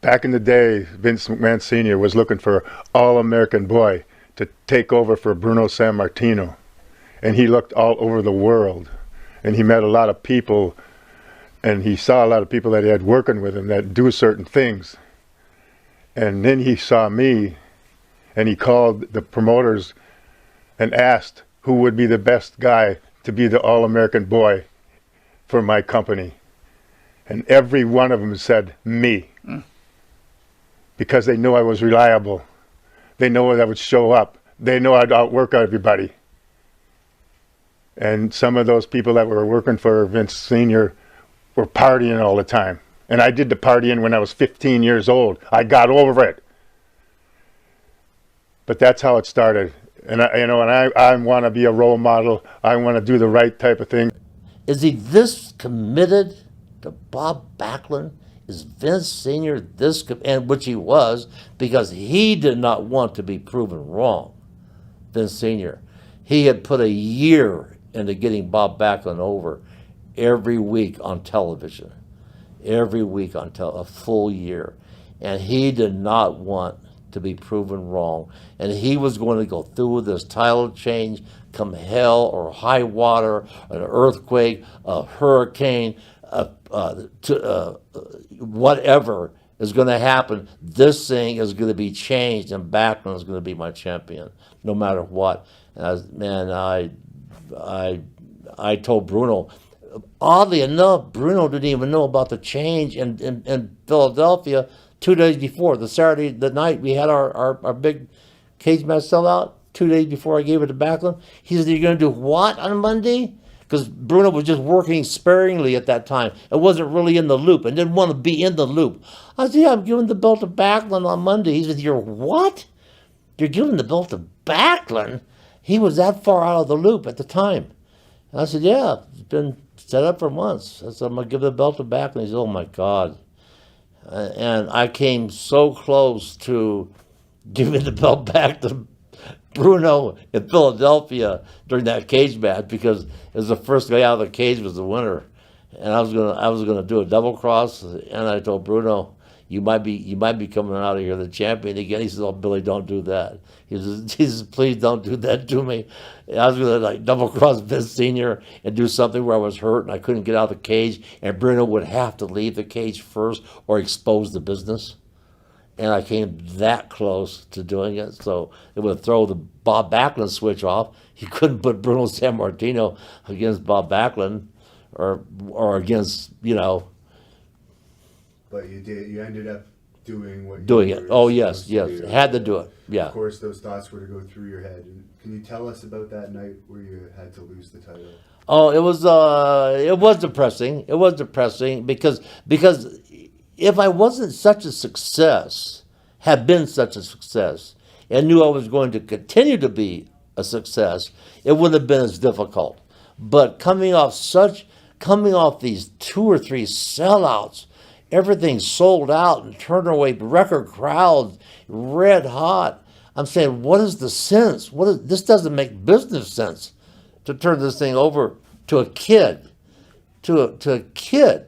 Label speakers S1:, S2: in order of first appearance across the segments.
S1: Back in the day, Vince McMahon Sr. was looking for an all-American boy to take over for Bruno Sammartino. And he looked all over the world. And he met a lot of people, and he saw a lot of people that he had working with him that do certain things. And then he saw me, and he called the promoters and asked who would be the best guy to be the all-American boy for my company. And every one of them said me. Because they knew I was reliable. They know I would show up. They know I'd outwork everybody. And some of those people that were working for Vince Sr. were partying all the time. And I did the partying when I was 15 years old. I got over it. But that's how it started. And I want to be a role model. I want to do the right type of thing.
S2: Is he this committed to Bob Backlund? Is Vince Sr. this, and which he was, because he did not want to be proven wrong, Vince Sr. He had put a year into getting Bob Backlund over every week on television. Every week on a full year. And he did not want to be proven wrong. And he was going to go through with this title change, come hell or high water, an earthquake, a hurricane, whatever is going to happen, this thing is going to be changed, and Backlund is going to be my champion, no matter what. And I told Bruno. Oddly enough, Bruno didn't even know about the change in Philadelphia 2 days before. The Saturday, the night we had our big cage match sellout, 2 days before I gave it to Backlund. He said, "You're going to do what on Monday?" Because Bruno was just working sparingly at that time. It wasn't really in the loop and didn't want to be in the loop. I said, "Yeah, I'm giving the belt to Backlund on Monday." He said, "You're what? You're giving the belt to Backlund?" He was that far out of the loop at the time. And I said, "Yeah, it's been set up for months." I said, "I'm going to give the belt to Backlund." He said, "Oh, my God." And I came so close to giving the belt back to Bruno in Philadelphia during that cage match, because it was the first guy out of the cage was the winner, and I was gonna do a double cross, and I told Bruno, you might be coming out of here the champion again." He says, "Oh, Billy, don't do that." He says, "Please don't do that to me." And I was gonna double cross Vince Sr. and do something where I was hurt and I couldn't get out of the cage, and Bruno would have to leave the cage first or expose the business. And I came that close to doing it, so it would throw the Bob Backlund switch off. You couldn't put Bruno Sammartino against Bob Backlund, or against,
S3: But you did. You ended up doing what.
S2: Doing it. Oh yes, had to do it. Yeah.
S3: Of course, those thoughts were to go through your head. Can you tell us about that night where you had to lose the title?
S2: Oh, it was depressing. It was depressing because if I wasn't such a success, had been such a success, and knew I was going to continue to be a success, it wouldn't have been as difficult. But coming off these 2 or 3 sellouts, everything sold out and turned away, record crowds, red hot. I'm saying, what is the sense? This doesn't make business sense to turn this thing over to a kid, to a kid,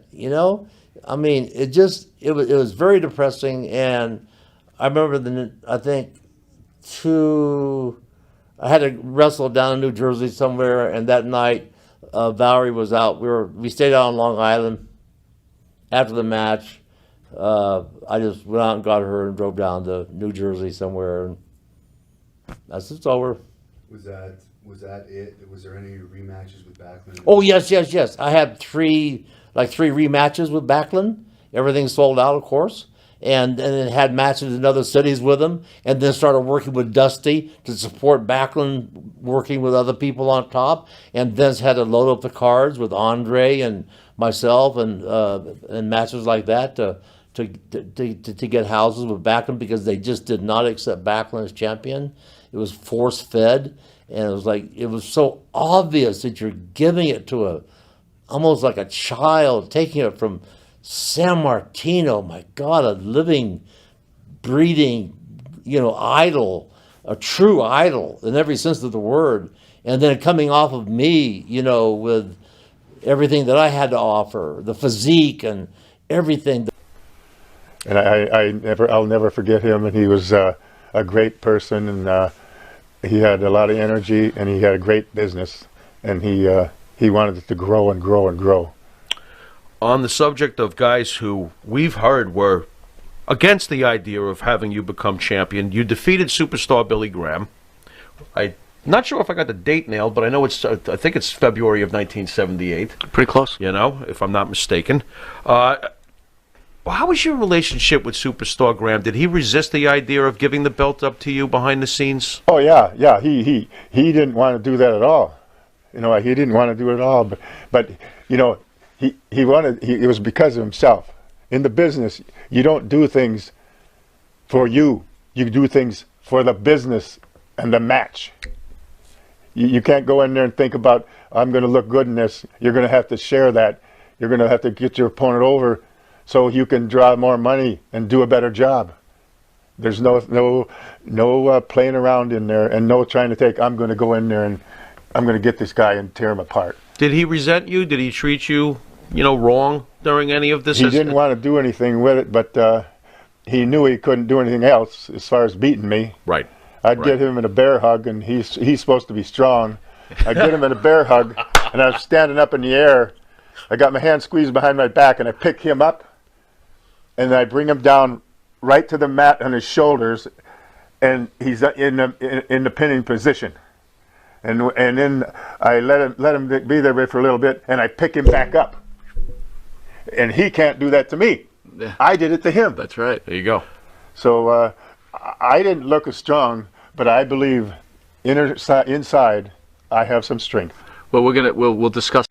S2: I mean, it was very depressing. And I remember I had to wrestle down in New Jersey somewhere, and that night Valerie was out. We stayed out on Long Island. After the match, I just went out and got her and drove down to New Jersey somewhere, and that's it's over.
S3: Was that it? Was there any rematches with Backlund?
S2: Oh yes. I had three rematches with Backlund. Everything sold out, of course, and then had matches in other cities with him, and then started working with Dusty to support Backlund, working with other people on top, and Vince had to load up the cards with Andre and myself and matches like that to get houses with Backlund, because they just did not accept Backlund as champion. It was force fed, and it was so obvious that you're giving it to almost like a child, taking it from Sammartino, my God, a living, breathing, idol, a true idol in every sense of the word, and then coming off of me, with everything that I had to offer, the physique and everything.
S1: And I'll never forget him. And he was a great person, and he had a lot of energy, and he had a great business, and he wanted it to grow and grow and grow.
S4: On the subject of guys who we've heard were against the idea of having you become champion, you defeated superstar Billy Graham. I'm not sure if I got the date nailed, but I know I think it's February of 1978.
S5: Pretty close.
S4: You know, if I'm not mistaken. How was your relationship with Superstar Graham? Did he resist the idea of giving the belt up to you behind the scenes?
S1: Oh yeah. He didn't want to do that at all. You know, he didn't want to do it at all. But you know, it was because of himself. In the business, you don't do things for you. You do things for the business and the match. You can't go in there and think about, I'm going to look good in this. You're going to have to share that. You're going to have to get your opponent over so you can draw more money and do a better job. There's no playing around in there, and no trying to take, I'm going to go in there and I'm going to get this guy and tear him apart.
S4: Did he resent you? Did he treat you, wrong during any of this?
S1: He didn't want to do anything with it, but he knew he couldn't do anything else as far as beating me.
S4: Right.
S1: I'd get him in a bear hug, and he's supposed to be strong. I'd get him in a bear hug, and I was standing up in the air. I got my hand squeezed behind my back, and I pick him up, and I bring him down right to the mat on his shoulders, and he's in the pinning position. And then I let him be there for a little bit, and I pick him back up. And he can't do that to me.
S5: Yeah.
S1: I did it to him.
S5: That's right.
S4: There you go.
S1: So I didn't look as strong, but I believe inside I have some strength.
S5: Well, we'll discuss.